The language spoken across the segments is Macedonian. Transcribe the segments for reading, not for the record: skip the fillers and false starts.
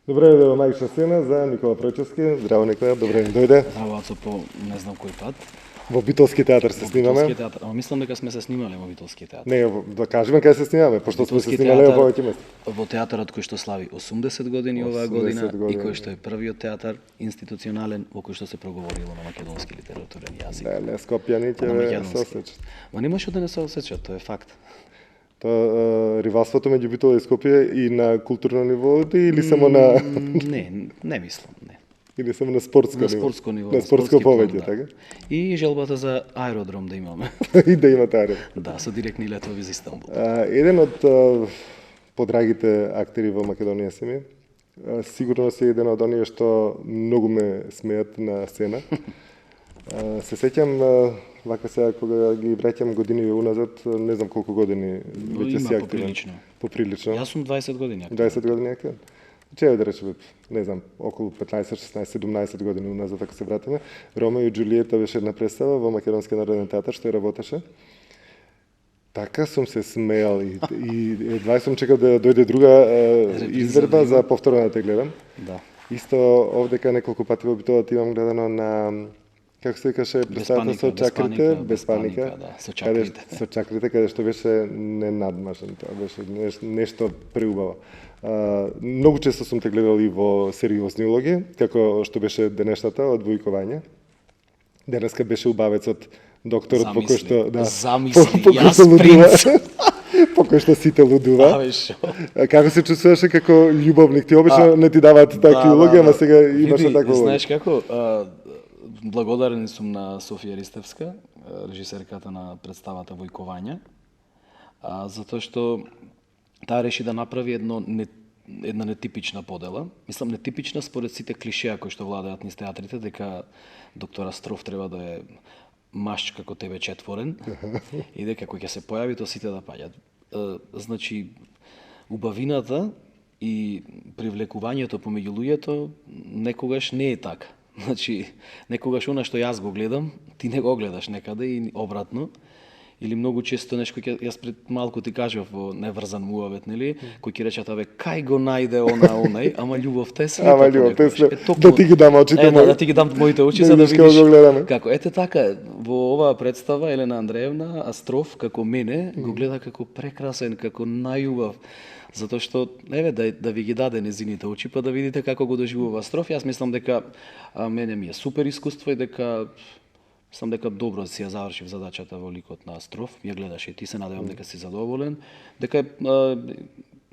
Добре дојде во Магична сцена за Никола Пројчевски. Здраво, Никола, добре ни дојде. Здраво, Ацо, по не знам кој пат. Во Битолски театар се Во снимаме. Битолски театар. Ама мислам дека сме се снимале во Битолски театар. Не, да кажеме кај се снимаме, пошто сме се Битолски снимале во театар, повеќе места. Во театарот кој што слави 80 години оваа 80 година и години. кој што е првиот театар институционален во кој што се проговорило на македонски литературен јазик. Не, Скопјани ќе На ве македонски. се осеќат. Ма не може да не се осеќат, тоа е факт. Тоа ривалството меѓу Битола и Скопје и на културно ниво или само на Не мислам, не. или само на спортско На ниво? спортско ниво. На спортско спортски план, повеќе, да. така? И желбата за аеродром да имаме. И да има таа. Да, со директни летови за Истанбул. Еден од подрагите актери во Македонија се ми. Сигурно се еден од оние што многу ме смеат на сцена. Се сеќам вака сега кога ги враќам години уназад, не знам колку години веќе Има си активен. поприлично. Поприлично. Јас сум 20 години. 20 години активен. Че да речеме, не знам, околу 15, 16, 17 години уназад ако се вратиме. Ромео и Џулиета беше една представа во Македонски народен театар што ја работеше. Така сум се смеал и едва сум чекал да дојде друга изверба за повторно да те гледам. Да. Исто овдека неколку пати во Битола имам гледано на како се викаше представата со чакрите, без паника, да, со каде чакрите. со чакрите каде што беше ненадмажен, тоа беше нешто преубаво. Многу често сум те гледал и во сериозни улоги, како што беше денешната одвојување. Денеска беше убавецот докторот по кој што Замисли, по кој јас што лудува. принц. По кој што сите лудува. Абе шо? Како се чувствуваше како љубовник? Ти обично не ти даваат такви улоги, ама сега имаше Види, таква улога. знаеш како, благодарен сум на Софија Ристевска, режисерката на представата Војкованја, затоа што таа реши да направи една нетипична подела. Мислам, нетипична според сите клишеа кои што владеат низ театрите, дека доктор Астров треба да е маж како тебе четворен и дека кој ќе се појави, то сите да паѓат. Значи, убавината и привлекувањето помеѓу луѓето некогаш не е така. Значи, некогаш она што јас го гледам, ти не го гледаш некаде и обратно. Или многу често нешто јас пред малку ти кажав во Неврзан муавет, нели, кој ќе речат абе кај го најде онај, ама љубовта е света. Ама љубовта е понекогаш. света. токму- Да ти ги дам очите мои. Да ти ги дам моите очи Да за да видиш како видиш го гледаме. како. Ете така, во оваа представа Елена Андреевна Астров како мене го гледа како прекрасен, како најубав. Затоа што еве да ви ги даде незините очи па да видите како го доживува Астров. Јас мислам дека мене ми е супер искуство и дека мислам дека добро си ја завршив задачата во ликот на Астров. Ја гледаш и ти, се надевам дека си задоволен, дека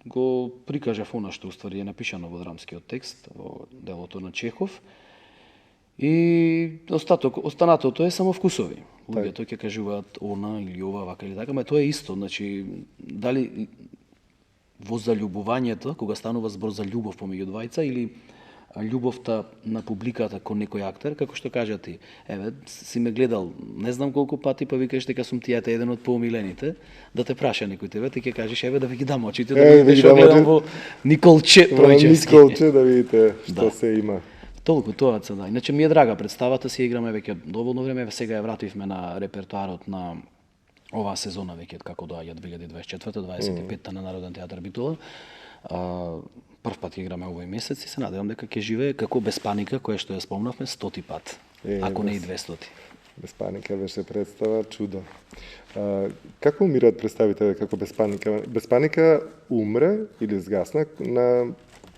го прикажав она што уствари е напишано во драмскиот текст, во делото на Чехов. И останатото е само вкусови. Луѓето ќе кажуваат она или ова, вака или така, ама тоа е исто, значи дали во заљубувањето, кога станува збор за љубов помеѓу двајца или љубовта на публиката кон некој актер, како што кажа ти, еве, си ме гледал не знам колку пати, па викаш дека сум ти еден од поомилените, да те праша некој тебе, ти ќе кажеш, еве да ви ги дам очите, да видите што гледам во Николче Пројчевски. Николче да видите што Да. се има. Толку тоа се да. Иначе ми е драга представата, си играме веќе доволно време, еве сега ја вративме на репертоарот на оваа сезона веќе како доаѓа 2024-25 на Народен театар Битола. Прв пат ја играме овој месец и се надевам дека ќе живее како Без паника, која што ја спомнавме 100 пат, ако не и 200. Без паника беше представа чудо. Како умираат представите како Без паника? Без паника умре или згасна на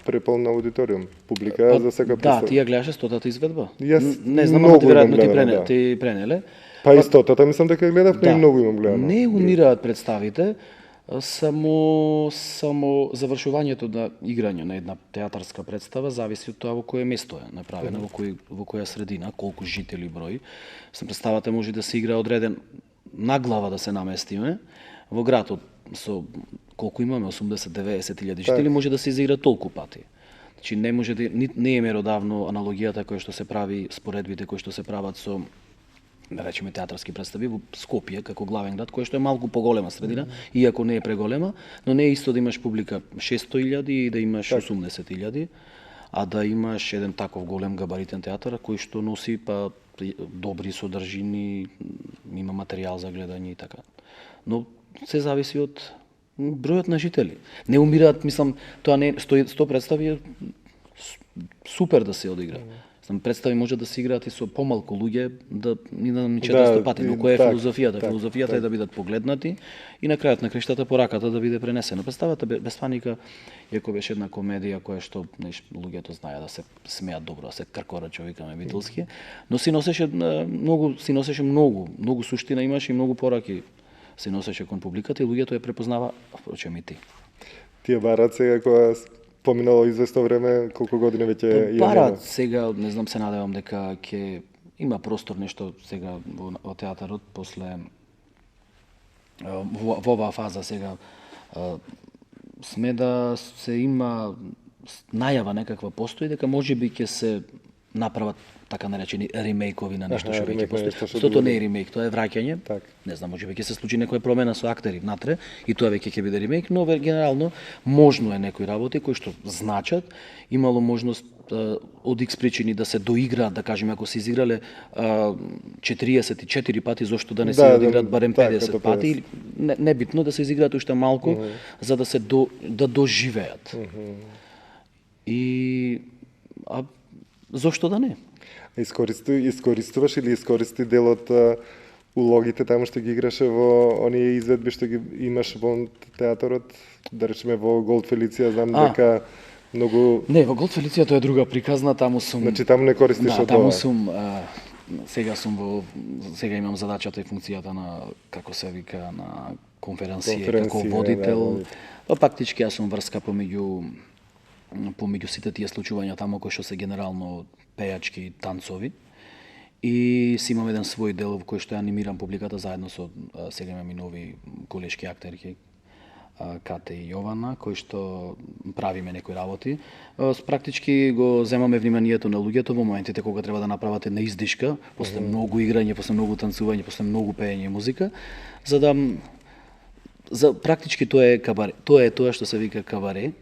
преполна аудиториум, публика за секоја Да, представа. ти ја гледаше 100-та изведба? Јас Не знам, многу ама ти веројатно имам ти гледано, да. ти пренеле. Па истотата мислам дека ја гледав, но и многу имам гледано. Не умираат представите, само завршувањето на играње на една театарска представа зависи од тоа во кое место е направена, во која средина, колку жители брои. Представата може да се игра одреден наглава да се наместиме во градот со колку имаме 80-90 илјади жители, може да се изигра толку пати. Значи не може да не е меродавно аналогијата која што се прави, споредбите кои што се прават со да речеме театарски представи во Скопје како главен град, која што е малку поголема средина, иако не е преголема, но не е исто да имаш публика 600.000 и да имаш 80.000, а да имаш еден таков голем габаритен театар кој што носи па добри содржини, има материјал за гледање и така. Но се зависи од бројот на жители. Не умираат, мислам, тоа не 100 представи супер да се одигра. Представи може да се играат и со помалку луѓе, да ни на 400 Да, пати, но и која е так, филозофијата? так, Филозофијата е да бидат погледнати и на крајот на криштата пораката да биде пренесена. Представете без паника, иако беше една комедија која што луѓето знаеа да се смеат добро, да се кркорачо викаме битолски, но си носеше многу суштина имаше и многу пораки се носеше кон публиката и луѓето ја препознава, впрочем и ти. Тие барат сега кога поминало известно време, колку години веќе ја нема. Барат сега, не знам, се надевам дека ќе има простор нешто сега во театарот после во оваа фаза сега сме да се има најава некаква постои дека можеби ќе се направат така наречени ремейкови на нешто што веќе постои. Што тоа не е ремейк, тоа е враќање. Так. Не знам, можеби ќе се случи некоја промена со актери внатре и тоа веќе ќе биде ремейк, но генерално можно е некои работи кои што значат, имало можност од X причини да се доиграат, да кажеме, ако се изиграле 44 пати, зошто да не се одиграат барем 50 пати, или небитно да се изиграат уште малку за да се да доживеат. И зошто да не? Искористуваш или искористи дел од улогите таму што ги играше во оние изведби што ги имаш во театарот, да речеме во Голд Фелиција, знам дека многу... Не, во Голд Фелиција тоа е друга приказна, таму сум... Значи таму не користиш од таму ова? сум, сега имам задачата и функцијата на, како се вика, на конференција, како водител. Па фактички јас сум врска помеѓу сите тие случувања таму кои што се генерално пејачки танцови. И си имам еден свој дел во кој што ја анимирам публиката заедно со сега имам и нови колешки актерки, Кате и Јована, кои што правиме некои работи. Практички го земаме вниманието на луѓето во моментите кога треба да направат една издишка, после многу играње, после многу танцување, после многу пеење и музика, практички тоа е кабаре. Тоа е тоа што се вика кабаре.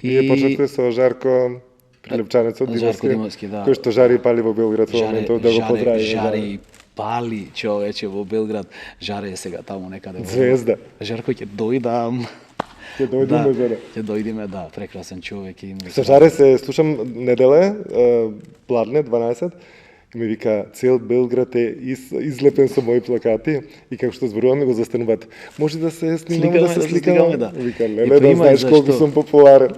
Вие почнавте со Жарко Прилепчанецот Димовски, да. Кој што жари и пали во Белград во моментот, да го поздрави. Жари и пали, човече, во Белград. Жаре е сега таму некаде. Звезда. Жарко ќе дојдам. Ќе дојдеме, Жаре. Ќе дојдеме, да, прекрасен човек. Со Жаре се слушам неделе, Пладне, 12, и ми вика, цел Белград е излепен со мои плакати и како што зборуваме го застанувате. Може да се снимаме, да се сликаме. Да. Вика, леле, да знаеш колку сум популарен.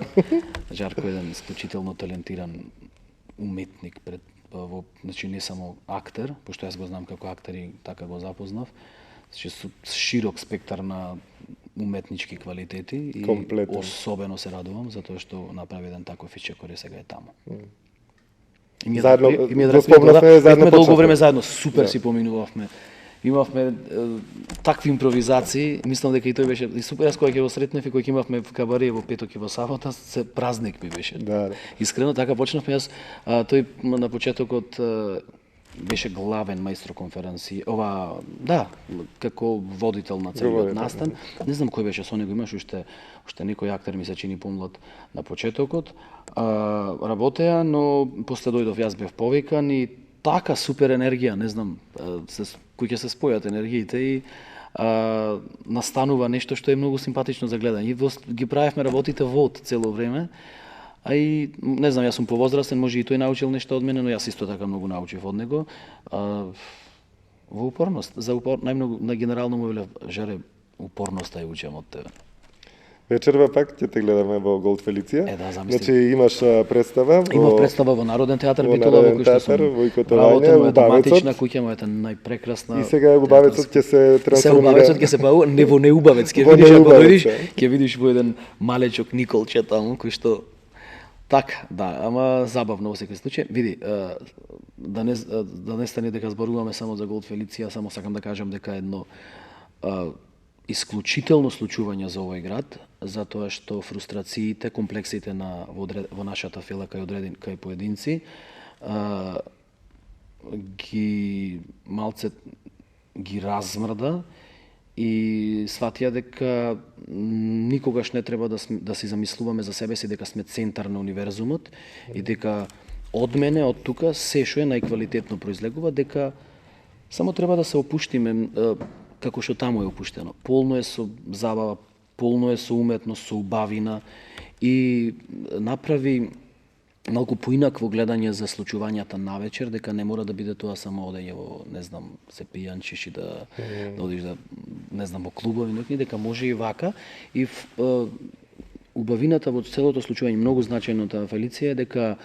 Жарко е еден исклучително талентиран уметник, значи не само актер, пошто јас го знам како актер и така го запознав, значи со широк спектар на уметнички квалитети и особено се радувам затоа што направи еден таков фичек кој сега е таму. Заедно, го спомнавме, заедно долго време заедно, супер си поминувавме. Имавме такви импровизации, мислам дека и тој беше и супер, јас кога ќе го сретнев и кога ќе имавме в кабаре во петок и во сабота, се празник ми беше. Да. Искрено така почнавме јас, тој на почетокот беше главен мајстор конференција, како водител на целиот настан. Не знам кој беше со него, имаш уште некој актер ми се чини помлад на почетокот. Работеа, но после дојдов јас бев повикан и така супер енергија, не знам, кој ќе се спојат енергиите и настанува нешто што е многу симпатично за гледање. И ги правевме работите вод цело време. А и, не знам, јас сум повозрастен, може и тој научил нешто од мене, но јас исто така многу научив од него. Во упорност, најмногу, на генерално му велев, Жаре, упорноста ја учам од тебе. Вечерва пак ќе те гледаме во Голд Фелиција. Да, замисли. Значи имаш представа Имав представа во Народен театар Битола, во кој што сум работел, драматична куќа, мојата најпрекрасна. И сега Убавецот ќе се трансформира. Убавецот ќе се бава не во Неубавец, ќе видиш ако дојдеш, ќе видиш во еден малечок Николче таму кој што така, да, ама забавно во секој случај. Види, да не стане дека зборуваме само за Голд Фелиција, само сакам да кажам дека едно исклучително случување за овој град, затоа што фрустрациите, комплексите во нашата фила кај поединци ги размрда и сватија дека никогаш не треба да си замислуваме за себе си дека сме центар на универзумот и дека од мене, од тука, се што е најквалитетно произлегува, дека само треба да се опуштиме како што таму е опуштено. Полно е со забава, полно е со уметност, со убавина и направи малку поинакво гледање за случувањата навечер, дека не мора да биде тоа само одење во, не знам, се пијанчиш и да одиш да, не знам, во клубови, ноќни, дека може и вака. И убавината во целото случување, многу значајното Фелиција е дека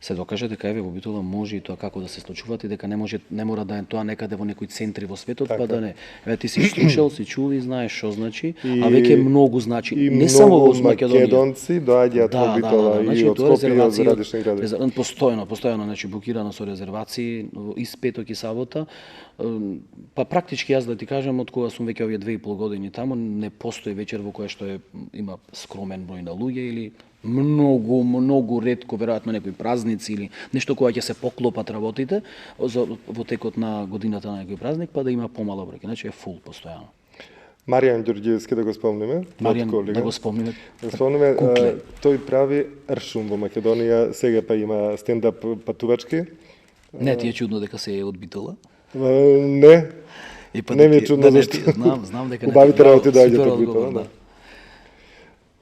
се докаже дека еве во Битола може и тоа како да се случуваат и дека не мора да е тоа некаде во некои центри во светот, па да не. Еве ти си слушал, си чул и знаеш што значи, а веќе многу значи. И не само во Македонија. Македонци доаѓаат во Битола и значи, од Скопје и од различни градови. Постојано, значи букирано со резервации и петок и сабота. Па практички јас да ти кажам, од кога сум веќе овие 2,5 години таму, не постои вечер во која што има скромен број на луѓе или многу ретко, веројатно некои празници или нешто кога ќе се поклопат работите во текот на годината на некој празник, па да има помало број, значи е фул постојано. Маријан Ѓорѓиевски да го спомниме. Маријан да го спомниме. Да го спомниме, тој прави ршум во Македонија, сега па има стендап патувачки. Не ти е чудно дека се е од Битола? Не. Не ми е чудно зашто. Знам дека убавите работи доаѓаат од Битола, да.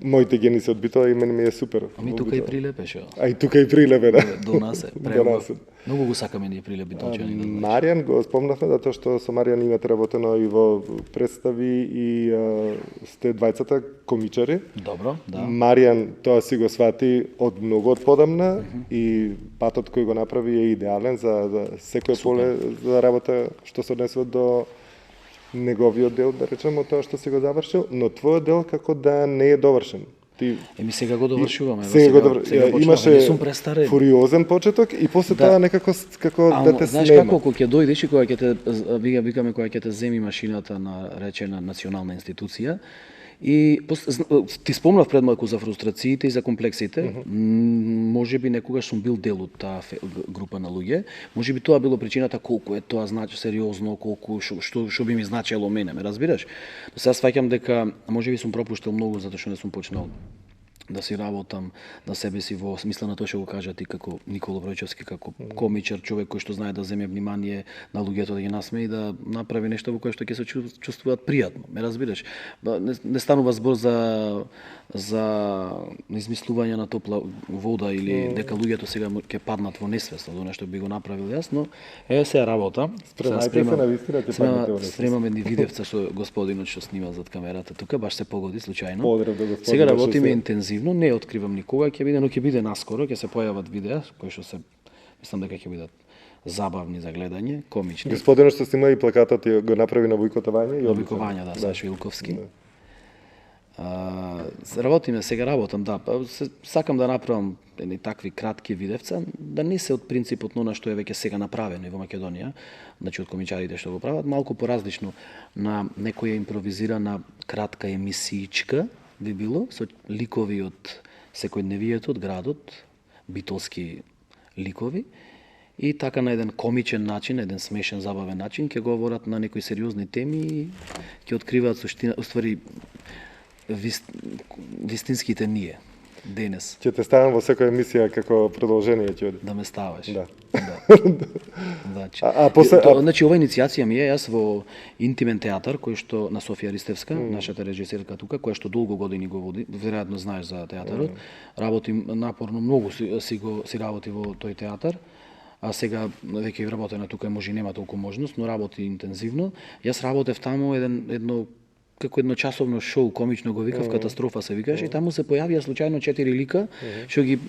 Моите гени се од Битола и мене ми е супер. Ами тука и прилепеше. А и тука и прилепе, да. До нас е. Многу го сакаме ние прилеп битолчани. Маријан го спомнавме затоа што со Маријан имате работено и во представи и сте двајцата комичари. Добро, да. Маријан тоа си го свати од многу подамна и патот кој го направи е идеален за секој поле за работа што се однесува до неговиот дел, да речеме, тоа што си го завршил, но твојот дел како да не е довршен. Еми сега го довршуваме. Сега имаше фуриозен почеток и после тоа некако како да те снема. Знаеш како кога ќе дојдеш и кога ќе те викаме кога ќе те земи машината на речена национална институција. И ти спомнав пред малку за фрустрациите и за комплексите. Може би некогаш сум бил дел од таа група на луѓе. Може би тоа било причината колку е тоа значи сериозно, колку што би ми значело мене, ме разбираш? Сега сваќам дека може би сум пропуштил многу затоа што не сум почнал да си работам на себе си во смисла на тоа што го кажа ти како Никола Бројчевски, како комичар, човек кој што знае да земе внимание на луѓето, да ги насмее и да направи нешто во кое што ќе се чувствуваат пријатно. Ме разбираш? Не станува збор за измислување на топла вода или дека луѓето сега ќе паднат во несвест од нешто би го направил јас, но еве се работа. Спремајте се на вистина ќе паднете во несвест. Сремаме ни видевца со господинот што снима зад камерата тука, баш се погоди случајно. Поздрав до господинот. Сега работиме интензивно, не откривам никога ќе биде, но ќе биде наскоро, ќе се појават видеа кои што се мислам дека ќе бидат забавни за гледање, комични. Господинот што снима и плакатот го направи на Војкотовање и Војкотовање, да, Сашо Илковски. Работиме, сега работам, да, сакам да направам едни такви кратки видевца, да не се од принципот на што е веќе сега направено и во Македонија, значи од комичарите што го прават, малку поразлично на некоја импровизирана кратка емисиичка би било, со ликови од секојдневието, од градот, битолски ликови, и така на еден комичен начин, еден смешен, забавен начин, ќе говорат на некои сериозни теми и ќе откриваат суштина, уствари, вистинските ние, денес. Ќе те ставам во секоја емисија како продолжение ќе оди. Да ме ставаш. Да. Значи, после значи ова иницијација ми е јас во Интимен театар, кој што на Софија Ристевска, нашата режисерка тука, која што долго години го води, веројатно знаеш за театарот. Работим напорно, многу си работи во тој театар. А сега веќе работена тука може и нема толку можност, но работи интензивно. Јас работев таму како едночасовно шоу, комично го викав, Катастрофа се викаше, и таму се појавија случајно 4 лика, што ги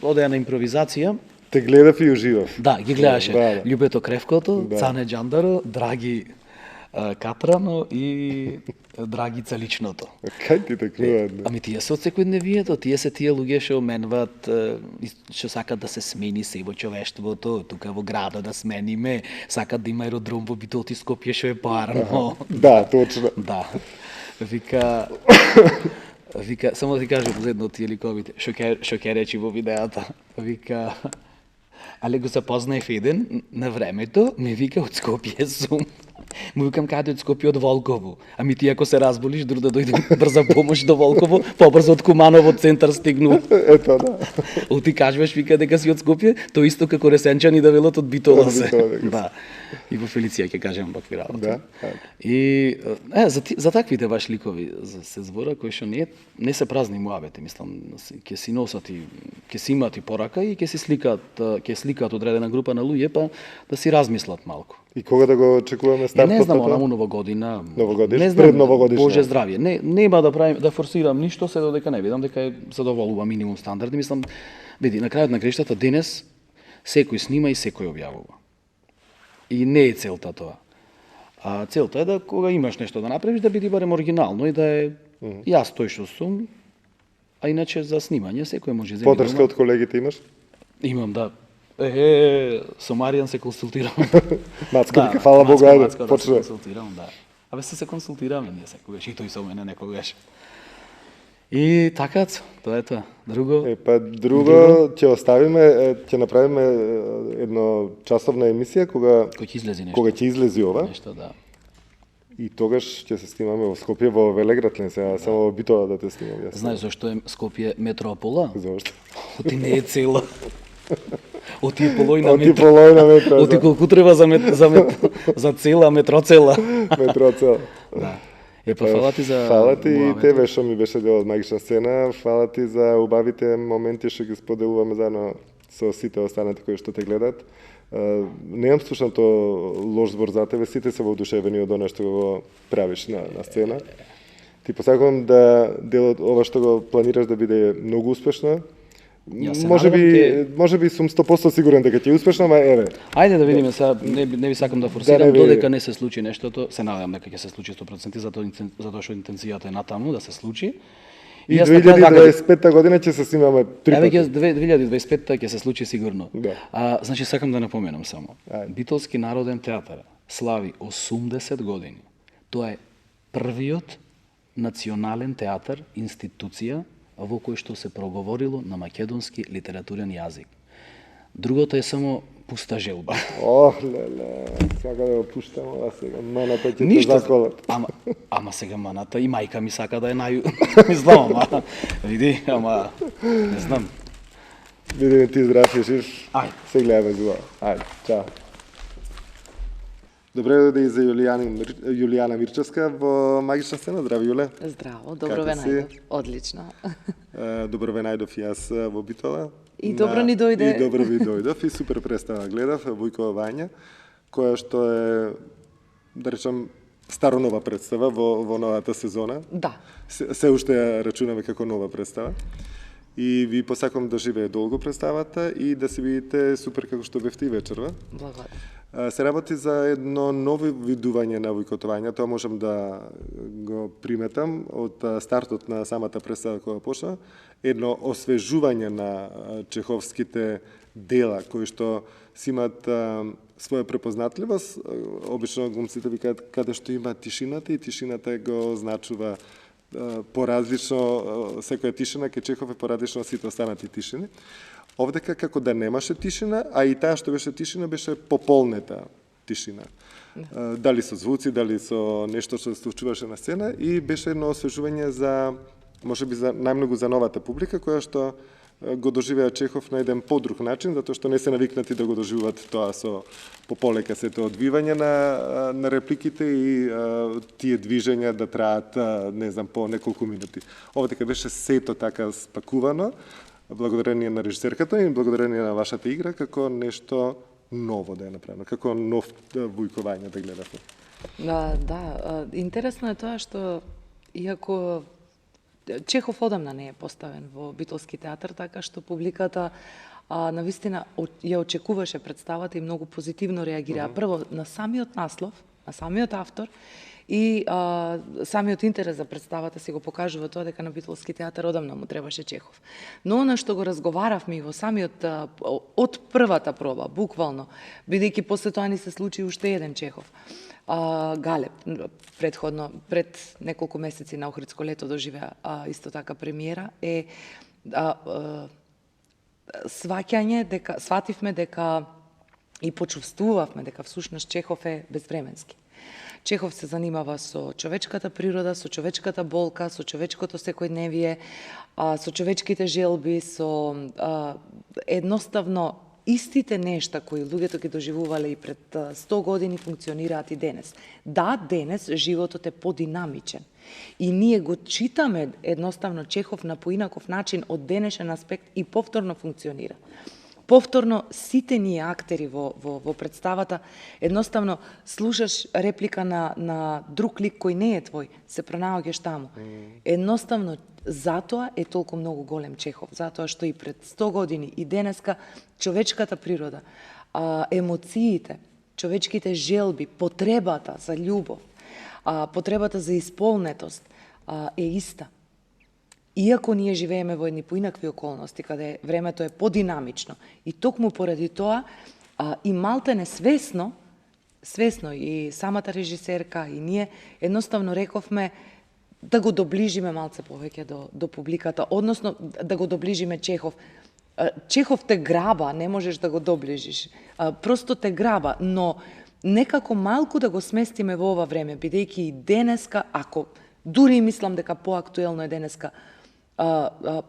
одеа на импровизација. Те гледав и уживав. Да, ги гледаше. Да. Љубето Кревкото, Цане Џандаро, Драги Катрано и Драгица личното. Кај ти такнуваат? Ами тие се од секојдневието, тие се тие луѓе што менват, што сакат да се смени се во човештвото, тука во градот да смениме, сакат да има аеродром во Битол и Скопје што е парно. Да, точно. Да. Вика, само да ти кажам за едно од тие ликовите, што ќе речи во видеото. Вика, але го запознаев еден на времето, ми вика од Скопје сум. Му викам каде од Скопје од Волково. Ами ти ако се разболиш, друг да дојде брза помош до Волково, побрзо од Куманово центар стигну. Ето, да. Ти кажеш вика дека си од Скопје, тоа исто како Ресенчани да велат од Битола Од се. Битола, дека Да. И во Фелиција ќе кажем вакви работи. Да. И за таквите баш ликови се збора кои што не се празни муабети, мислам, ќе си носат и ќе си имат и порака и ќе сликаат одредена група на луѓе па да си размислат малку. И кога да го очекуваме стартот? Не знам, на тоа? онаму Новогодина. Новогодишна? Не знам, Пред новогодишна? Боже здравје. Нема да правим да форсирам ништо се додека не видам дека задоволува минимум стандарди. Мислам, види, на крајот на криштата денес секој снима и секој објавува. И не е целта тоа. А целта е да кога имаш нешто да направиш да биде барем оригинално и да е јас тој што сум, а иначе за снимање секој може земе. Подршка од колегите имаш? Имам, да. Со Маријан се консултирам. Мацка вика, фала Богу, ајде, Да се почне. консултирам, да. Абе се консултираме ние секогаш, и тој со мене некогаш. И така, тоа е тоа. Друго? Па друго ќе оставиме, ќе направиме едно часовна емисија кога Кој ќе излезе нешто? кога ќе излези ова Нешто, да. и тогаш ќе се снимаме во Скопје, во Велеград, не сега само во Битола да те снимам јас. Знаеш зашто е Скопје метропола? Зошто? Оти не е цела. Оти е полојна Оти метро. половина метра. Оти колку треба за цела метроцела. метро цел. Да. Па фала ти за Фала ти и муабетот. тебе што ми беше дел од магична сцена, фала ти за убавите моменти што ги споделуваме заедно со сите останати кои што те гледат. Немам слушнато лош збор за тебе, сите се воодушевени од она што го правиш на сцена. Ти посакувам да делот ова што го планираш да биде многу успешно. Јас се Може надевам би сум 100% сигурен дека ќе е успешно, ама еве. Ајде да видиме сега, не би сакам да форсирам, не би- додека не се случи нештото, се надевам дека ќе се случи 100%, затоа што интенцијата е натаму да се случи. И јас на крај така- 2025 година ќе се снимаме три Еве пати. ќе 2025 ќе се случи сигурно. Да. Значи сакам да напоменам само. Ајде. Битолски народен театар слави 80 години. Тоа е првиот национален театар, институција во кој што се проговорило на македонски литературен јазик. Другото е само пуста желба. Ох, леле, сака да го пуштам ова сега, маната ќе те Ништо. заколат. Ама сега маната и мајка ми сака да е Мислам, ама види, ама не знам. Видиме ти здрав и жив. Ајде. Се гледаме зуа. Ајде, чао. Добре дојде и за Јулијана Мирчевска во магична сцена. Здрави, Јуле. Здраво, добро ве Како си? најдов. Одлично. Добро ве најдов и јас во Битола. И добро ни дојде. И добро ви дојдов и супер представа гледав, Вујкова Вања, која што е, да речам, старо нова представа во новата сезона. Да. Се уште ја рачунаме како нова представа. И ви посакам да живее долго представата и да се видите супер како што бевте и вечерва. Благодарам. Се работи за едно ново видување на Вујкотовања, тоа можам да го приметам од стартот на самата представа која почна, едно освежување на чеховските дела кои што си имаат своја препознатливост. Обично глумците викаат каде што има тишината и тишината го значува поразлично, секоја тишина ке Чехов е поразлично од сите останати тишини. Овдека како да немаше тишина, а и таа што беше тишина беше пополнета тишина. Дали со звуци, дали со нешто што се случуваше на сцена и беше едно освежување за можеби за најмногу за новата публика која што го доживеа Чехов на еден подруг начин, затоа што не се навикнати да го доживуваат тоа со пополека сето одвивање на репликите и тие движења да траат, не знам, по неколку минути. Овдека беше сето така спакувано, благодарение на режисерката и благодарение на вашата игра, како нешто ново да е направено, како нов Вујкова Вања да гледате. Да, интересно е тоа што иако Чехов одамна не е поставен во Битолски театар, така што публиката навистина ја очекуваше представата и многу позитивно реагира. Прво на самиот наслов, на самиот автор и самиот интерес за представата си го покажува тоа дека на Битолски театар одамна му требаше Чехов. Но она што го разговаравме и во самиот од првата проба, буквално, бидејќи после тоа ни се случи уште еден Чехов. Галеб, предходно, пред неколку месеци на Охридско лето доживеа исто така премиера, сваќање дека свативме дека и почувствувавме дека всушност Чехов е безвременски. Чехов се занимава со човечката природа, со човечката болка, со човечкото секојдневие, со човечките желби, со едноставно истите нешта кои луѓето ги доживувале и пред 100 години функционираат и денес. Да, денес животот е подинамичен. И ние го читаме едноставно Чехов на поинаков начин од денешен аспект и повторно функционира. Повторно, сите ние актери во представата, едноставно слушаш реплика на друг лик кој не е твој, се пронаоѓаш таму. Едноставно, затоа е толку многу голем Чехов, затоа што и пред 100 години и денеска човечката природа, емоциите, човечките желби, потребата за љубов, потребата за исполнетост е иста. Иако ние живееме во едни поинакви околности, каде времето е подинамично, и токму поради тоа, и малтене свесно и самата режисерка, и ние едноставно рековме да го доближиме малце повеќе до публиката, односно да го доближиме Чехов. Чехов те граба, не можеш да го доближиш. Просто те граба, но некако малку да го сместиме во ова време, бидејќи и денеска, ако дури мислам дека поактуелно е денеска,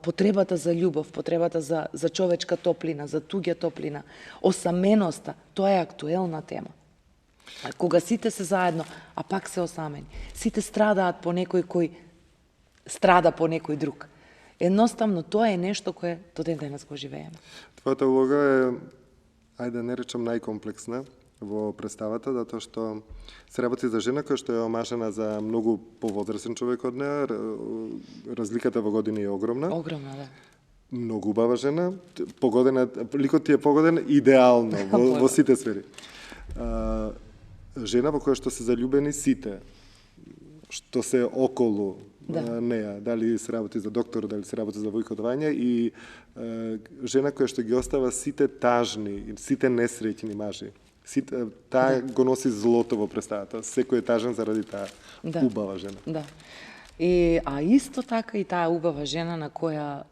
потребата за љубов, потребата за човечка топлина, за туѓа топлина, осаменоста, тоа е актуелна тема. Кога сите се заедно, а пак се осамени, сите страдаат по некој кој страда по некој друг. Едноставно, тоа е нешто кое до ден денес го живееме. Твојата улога е, ајде да не речам најкомплексна во представата, затоа што се работи за жена која што е омашена за многу повозрасен човек од неа, разликата во години е огромна. Огромна, да. Многу убава жена, погодена, ликот ти е погоден идеално во сите сфери. Жена во која што се заљубени сите, што се околу неа, дали се работи за доктор, дали се работи за војкодување, и жена која што ги остава сите тажни, сите несреќни мажи. Таа го носи злото во представата. Секој е тажен заради таа убава жена. Да. А исто така и таа убава жена на која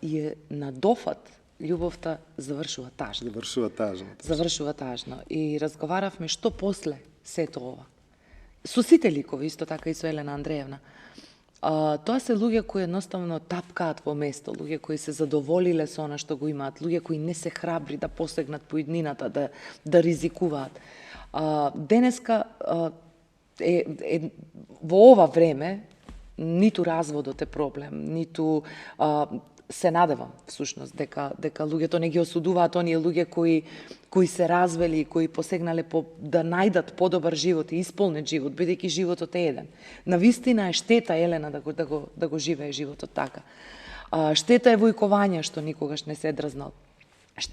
е на дофат љубовта завршува тажно. Завршува тажно. И разговаравме што после сето ова. Со сите ликови, исто така и со Елена Андреевна. Тоа се луѓе кои едноставно тапкаат во место, луѓе кои се задоволиле со она што го имаат, луѓе кои не се храбри да посегнат по иднината, да ризикуваат. Денеска во ова време ниту разводот е проблем, ниту се надевам всушност дека луѓето не ги осудуваат оние луѓе кои се развели, кои посегнале да најдат подобар живот и исполнет живот, бидејќи животот е еден. Навистина е штета, Елена, да го живее животот така. Штета е војкованје што никогаш не се дрзнал.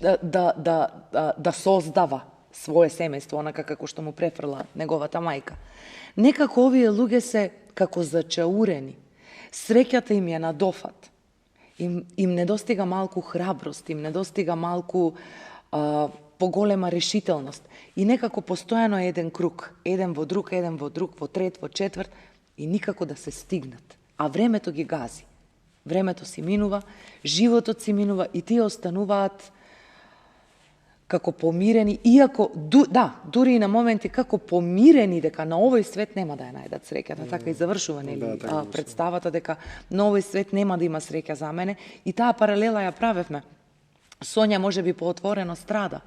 Да создава свое семејство, онака како што му префрла неговата мајка. Некако овие луѓе се како зачаурени. Среќата им е на дофат. Им недостига малку храброст, им недостига малку поголема решителност. И некако постојано е еден круг. Еден во друг, во трет, во четврт, и никако да се стигнат. А времето ги гази. Времето си минува, животот си минува и тие остануваат како помирени, иако, дури и на моменти како помирени дека на овој свет нема да ја најдат среќата. Така и завршува, нели, представата дека на овој свет нема да има среќа за мене. И таа паралела ја правевме. Сонја може би поотворено страда.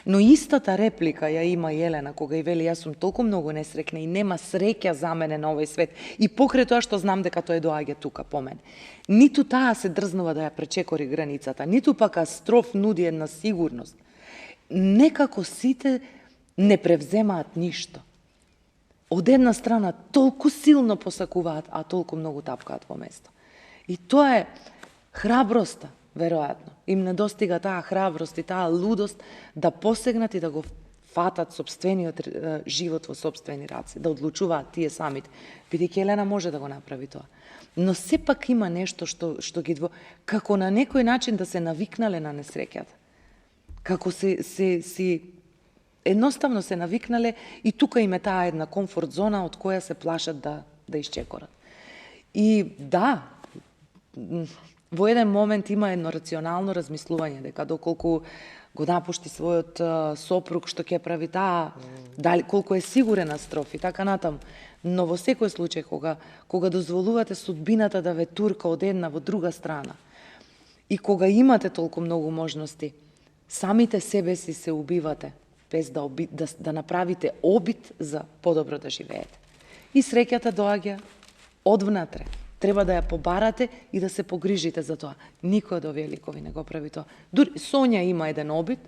Но истата реплика ја има и Елена, кога и вели јас сум толку многу несрекна и нема среќа за мене на овој свет. И покрај тоа што знам дека тој доаѓа тука по мене. Ниту таа се дрзнува да ја пречекори границата, ниту пак Астроф нуди една сигурност. Некако сите не превземаат ништо. Од една страна толку силно посакуваат, а толку многу тапкаат во место. И тоа е храброста, веројатно. Им недостига таа храброст и таа лудост да посегнат и да го фатат сопствениот живот во сопствени раце, да одлучуваат тие самите. Бидејќи Елена може да го направи тоа. Но сепак има нешто што ги како на некој начин да се навикнале на несреќата. Како едноставно се навикнале и тука им е таа една комфорт зона од која се плашат да исчекорат. И да, во еден момент има едно рационално размислување дека доколку го напушти својот сопруг што ќе прави таа, дали колку е сигурен Астроф и така натаму. Но во секој случај кога дозволувате судбината да ве турка од една во друга страна и кога имате толку многу можности, самите себе си се убивате без да направите обид за подобро да живеете. И среќата доаѓа одвнатре. Треба да ја побарате и да се погрижите за тоа. Никој од овие ликови не го прави тоа. Дури Сонја има еден обид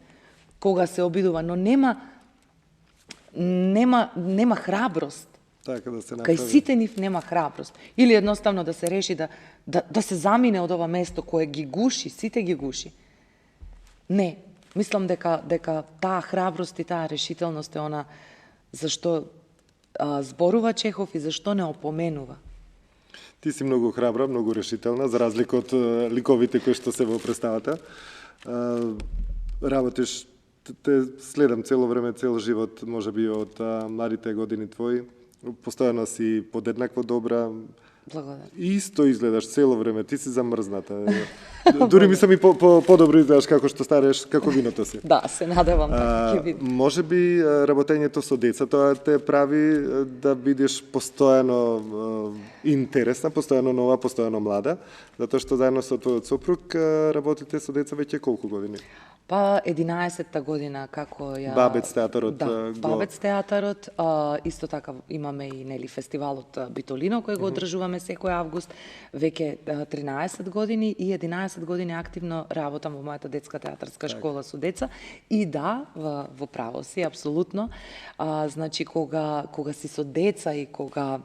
кога се обидува, но нема храброст. Така да се Кај направи. сите нив нема храброст. Или едноставно да се реши да се замине од ова место кое ги гуши, сите ги гуши. Не, мислам дека таа храброст и таа решителност е она зашто зборува Чехов и зашто не опоменува. Ти си многу храбра, многу решителна, за разлика од ликовите кои што се во представата. Работиш, те следам цело време, цел живот, можеби од младите години твои. Постојано си подеднакво добра. Благодарам. Исто изгледаш цело време, ти си замрзната. Дури мислам и подобро изгледаш како што стареш, како виното си. Да, се надевам така ќе биде. Може би работењето со деца, тоа те прави да бидеш постојано интересна, постојано нова, постојано млада, затоа што заедно со твојот сопруг работите со деца веќе колку години? Па 11-та година како ја Бабец театарот Да, го- Бабец театарот, исто така имаме и нели фестивалот Битолино кој го одржуваме секој август, веќе 13 години и 11 години активно работам во мојата детска театарска школа со деца и да, во право си апсолутно. Значи кога си со деца и кога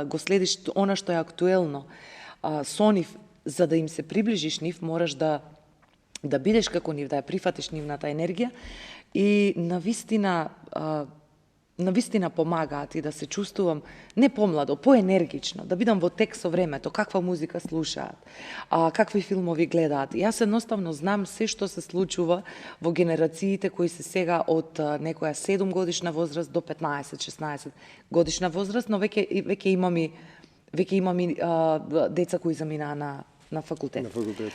го следиш она што е актуелно со нив, за да им се приближиш нив, мораш да бидеш како нив, да ја прифатиш нивната енергија и навистина помагаат и да се чувствувам не помладо, поенергично, да бидам во тек со времето, каква музика слушаат, какви филмови гледаат. Јас едноставно знам се што се случува во генерациите кои се сега од некоја 7 годишна возраст до 15-16 годишна возраст, но веќе имам и деца кои заминаа на факултет. На факултет.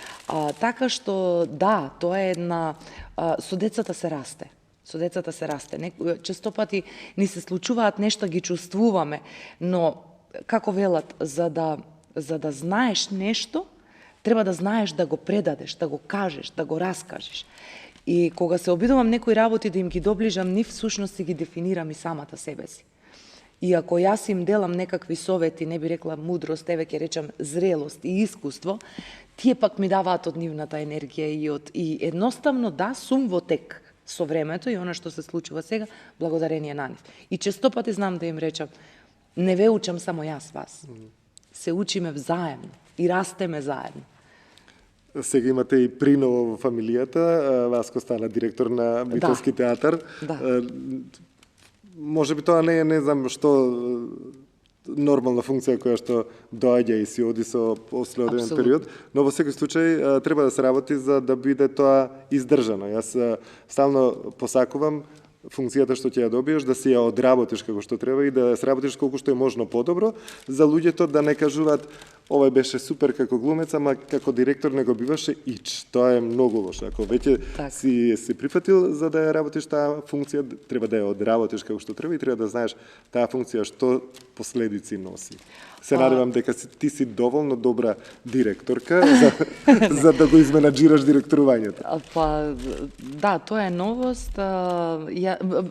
Така што, да, тоа е една... Со децата се расте. Со децата се расте. Често пати ни се случуваат нешта, ги чувствуваме, но, како велат, за да знаеш нешто, треба да знаеш да го предадеш, да го кажеш, да го раскажеш. И кога се обидувам некои работи да им ги доближам, нив всушност си ги дефинирам и самата себе си. И ако јас им делам некакви совети, не би рекла мудрост, еве ќе речам зрелост и искуство, тие пак ми даваат од нивната енергија и едноставно да, сум во тек со времето и она што се случува сега, благодарение на нив. И често пати знам да им речам, не ве учам само јас вас. Се учиме взаемно и растеме заедно. Сега имате и приново во фамилијата, Васко стана директор на Битолски театар. Да. Може би тоа не е, не знам што, нормална функција која што доаѓа и си оди со после одреден Апсолутно. период, но во секој случај треба да се работи за да биде тоа издржано. Јас стално посакувам функцијата што ќе ја добиеш, да си ја одработиш како што треба и да се работиш колку што е можно подобро, за луѓето да не кажуваат овој беше супер како глумец, ама како директор не го биваше ич. Тоа е многу лошо. Ако веќе Так. си прифатил за да ја работиш таа функција, треба да ја одработиш како што треба и треба да знаеш таа функција што последици носи. Се надевам дека ти си доволно добра директорка за да го изменаџираш директорувањето. Па, да, тоа е новост.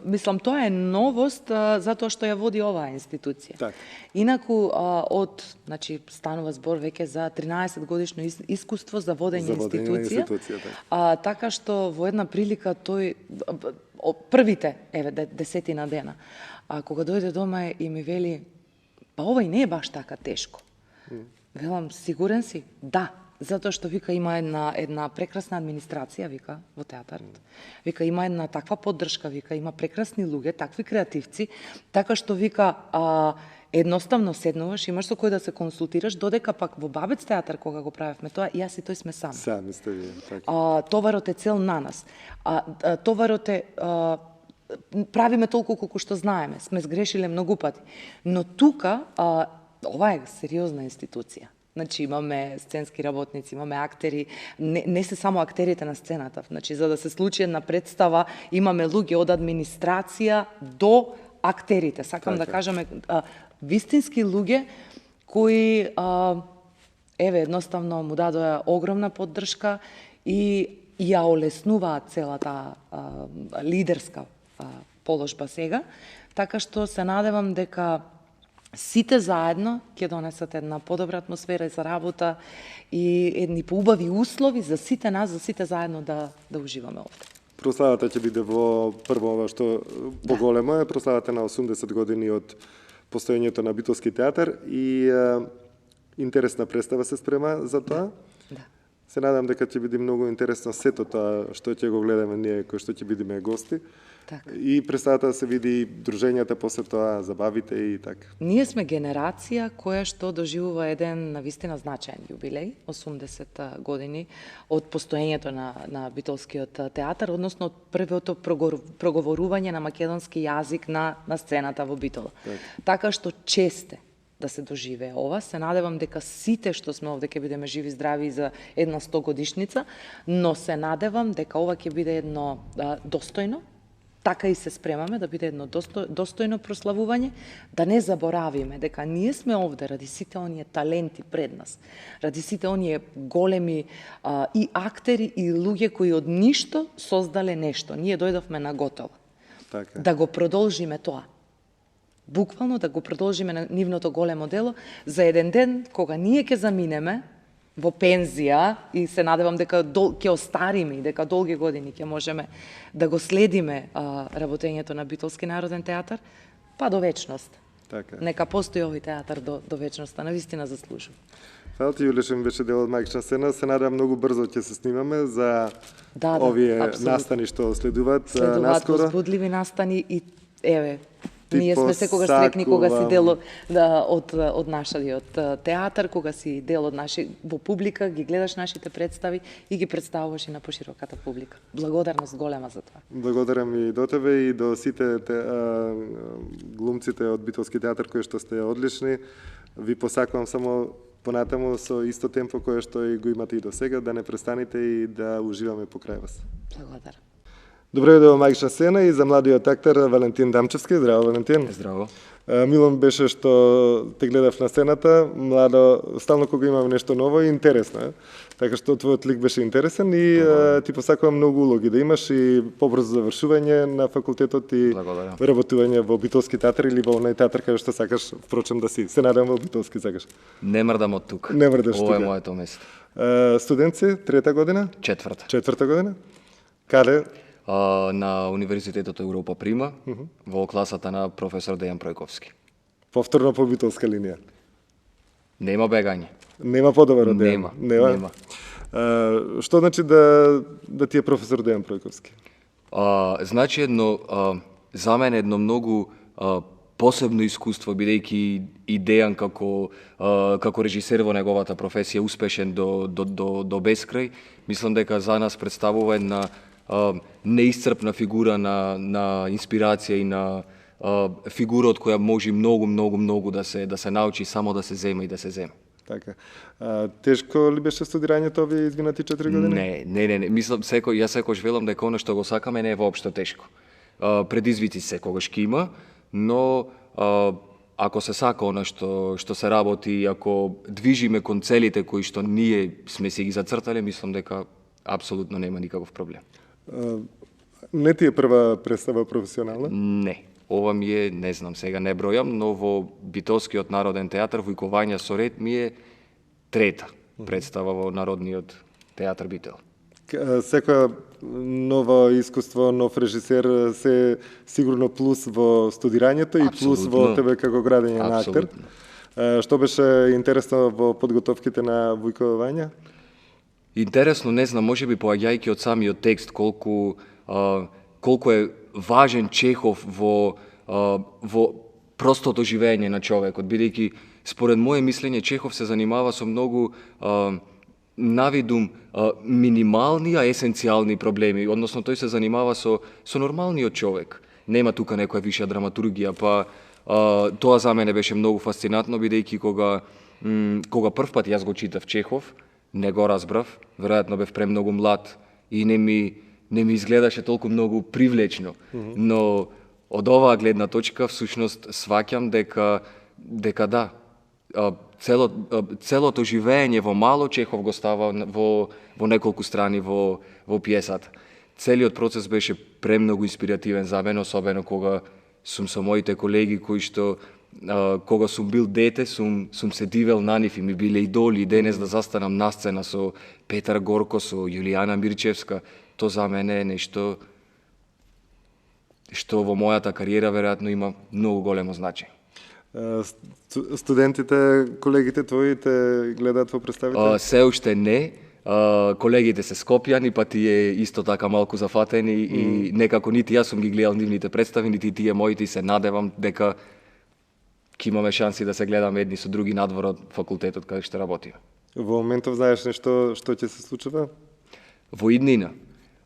Мислам, тоа е новост затоа што ја води оваа институција. Так. Инаку, значи, станува збор веќе за 13 годишно искуство за водење За водење на институција. институција, така. Така што во една прилика тој, првите, десетина дена, кога дојде дома и ми вели, па ова и не е баш така тешко. Велам, сигурен си? Да. Затоа што вика има една прекрасна администрација, вика, во театарот. Вика има една таква поддршка, вика има прекрасни луѓе, такви креативци, така што вика едноставно седнуваш, имаш со кој да се консултираш, додека пак во Бабец театар кога го правевме тоа, јас и тој сме сами. Сами сте вие, така. Товарот е цел на нас. Товарот е правиме толку колку што знаеме, сме сгрешиле многу пати. Но тука ова е сериозна институција. Значи имаме сценски работници, имаме актери, не се само актерите на сцената. Значи за да се случи една представа, имаме луѓе од администрација до актерите. Сакам да кажеме вистински луѓе кои едноставно му дадоа огромна поддршка и ја олеснуваат целата лидерска положба сега, така што се надевам дека сите заедно ќе донесат една подобра атмосфера за работа и едни поубави услови за сите нас, за сите заедно да уживаме овде. Прославата ќе биде во прво ова што поголемо е прославата на 80 години од постоењето на Битолски театар и интересна представа се спрема за тоа. Да. Се надам дека ќе биде многу интересно сето тоа што ќе го гледаме ние кои што ќе бидеме гости. Така. И представата да се види дружењата после тоа, забавите и така. Ние сме генерација која што доживува еден навистина значаен јубилеј, 80 години од постоењето на Битолскиот театар, односно од првото проговорување на македонски јазик на сцената во Битола. Така што честе да се доживее ова. Се надевам дека сите што сме овде ќе бидеме живи здрави за една 100 годишница, но се надевам дека ова ќе биде едно достојно, така и се спремаме да биде едно достојно прославување, да не заборавиме дека ние сме овде ради сите оние таленти пред нас, ради сите оние големи и актери и луѓе кои од ништо создале нешто. Ние дојдовме на готово. Така. Да го продолжиме тоа. Буквално да го продолжиме на нивното големо дело за еден ден кога ние ќе заминеме во пензија и се надевам дека ќе остариме и дека долги години ќе можеме да го следиме работењето на Битолски народен театар, па до вечност. Така. Нека постои овој театар до вечноста, навистина заслужува. Фала ти, Јулешен, беше дел од Магична сцена. Се надевам многу брзо ќе се снимаме за овие настани што следуваат наскоро. Возбудливи настани и еве, Ти ние сме секогаш среќни кога си дел од нашиот театар, кога си дел од во публика, ги гледаш нашите представи и ги представуваш и на пошироката публика. Благодарност голема за тоа. Благодарам и до тебе и до сите глумците од Битолски театар кои што сте одлични. Ви посакувам само понатаму со исто темпо кое што и го имате и до сега, да не престанете и да уживаме покрај вас. Благодарам. Добре дојде во Магична сцена и за младиот актер Валентин Дамчевски. Здраво, Валентин. Здраво. Милом беше што те гледав на сцената, младо, стално кога имам нешто ново и интересно е. Така што твојот лик беше интересен и ти посакувам многу улоги да имаш и побрзо завршување на факултетот и работување во Битолски театар или во оној театар каде што сакаш, впрочем да си. Се надам во Битолски сакаш. Не мрдам од тук. Не мрдаш тука. Ова е моето место. Студент си, трета година? Четврта година? Каде? На Универзитетот Европа Прима, во класата на професор Дејан Пројковски. Повторно по битолска линија? Нема бегање. Нема подобар од Дејан? Нема. Што значи да ти е професор Дејан Пројковски? Значи за мене едно многу посебно искуство, бидејќи и Дејан како режисер во неговата професија успешен до безкрај. Мислам дека за нас представува една неисцрпна фигура на инспирација и на фигура од која може многу да се научи, само да се зема и да се зема. Така. Тешко ли беше студирањето овие изминати 4 години? Не. Мислам, јас секогаш велам дека оно што го сакаме не е воопшто тешко. Предизвици секогаш ќе има, но ако се сака оно што се работи, ако движиме кон целите кои што ние сме си ги зацртале, мислам дека апсолутно нема никаков проблем. Не ти е прва представа професионална? Не. Ова ми е, не знам, сега не бројам, но во Битолскиот народен театар, во Икувања со ред, ми е трета представа во Народниот театар Битол. Секоја ново искуство, нов режисер се сигурно плюс во студирањето и плюс во тебе како градење на актер. Што беше интересно во подготовките на Вујковања? Интересно, не знам, може би поаѓајќи од самиот текст, колку е важен Чехов во простото живење на човекот, бидејќи според моје мислење Чехов се занимава со многу навидум минимални, а есенцијални проблеми, односно тој се занимава со нормалниот човек. Нема тука некоја виша драматургија, па тоа за мене беше многу фасцинатно, бидејќи кога кога прв пат јас го читав Чехов, не го разбрав, веројатно бев премногу млад и не ми изгледаше толку многу привлечно, но од оваа гледна точка всушност сваќам дека да, целото живење во мало Чехов го става во неколку страни во пиесата. Целиот процес беше премногу инспиративен за мене, особено кога сум со моите колеги кои што кога сум бил дете, сум се дивел на нив и ми биле идоли, и денес да застанам на сцена со Петар Горко, со Јулијана Мирчевска, то за мене е нешто што во мојата кариера веројатно има многу големо значење. Студентите, колегите твои те гледаат во представите? Се уште не. Колегите се скопјани, па тие исто така малку зафатени и некако нити јас сум ги гледал нивните представи, нити тие моите, и се надевам дека ќе имаме шанси да се гледаме едни со други надвор од факултетот каде што работиме. Во моментов знаеш нешто што ќе се случува? Во иднина,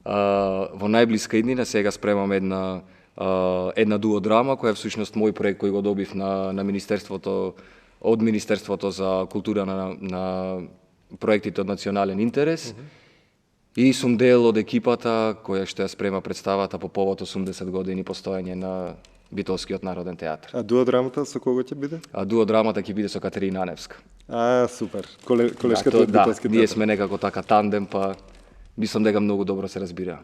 во најблиска иднина сега спремам една дуодрама која е всушност мој проект кој го добив на Министерството, од Министерството за култура на проектите од национален интерес, и сум дел од екипата која што ја спрема представата по повод 80 години постоење на Битолскиот народен театар. А дуодрамата со кого ќе биде? А дуодрамата ќе биде со Катерина Аневска. Супер. Колешката од Битолски ние театар. сме некако така тандем, па мислам дека многу добро се разбира.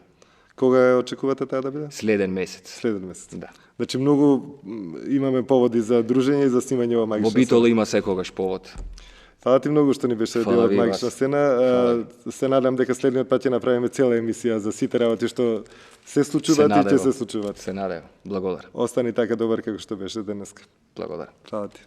Кога ја очекувате таа да биде? Следен месец. Следен месец. Да. Значи многу имаме поводи за дружење и за снимање во магична Во Битола има секогаш повод. Фала ти многу што ни беше дел од магична сцена. Се надам дека следниот пат ќе направиме цела емисија за сите работи што се случуваат и ќе се случуваат. Се надевам. Благодарам. Остани така добар како што беше денеска. Благодарам. Фала ти.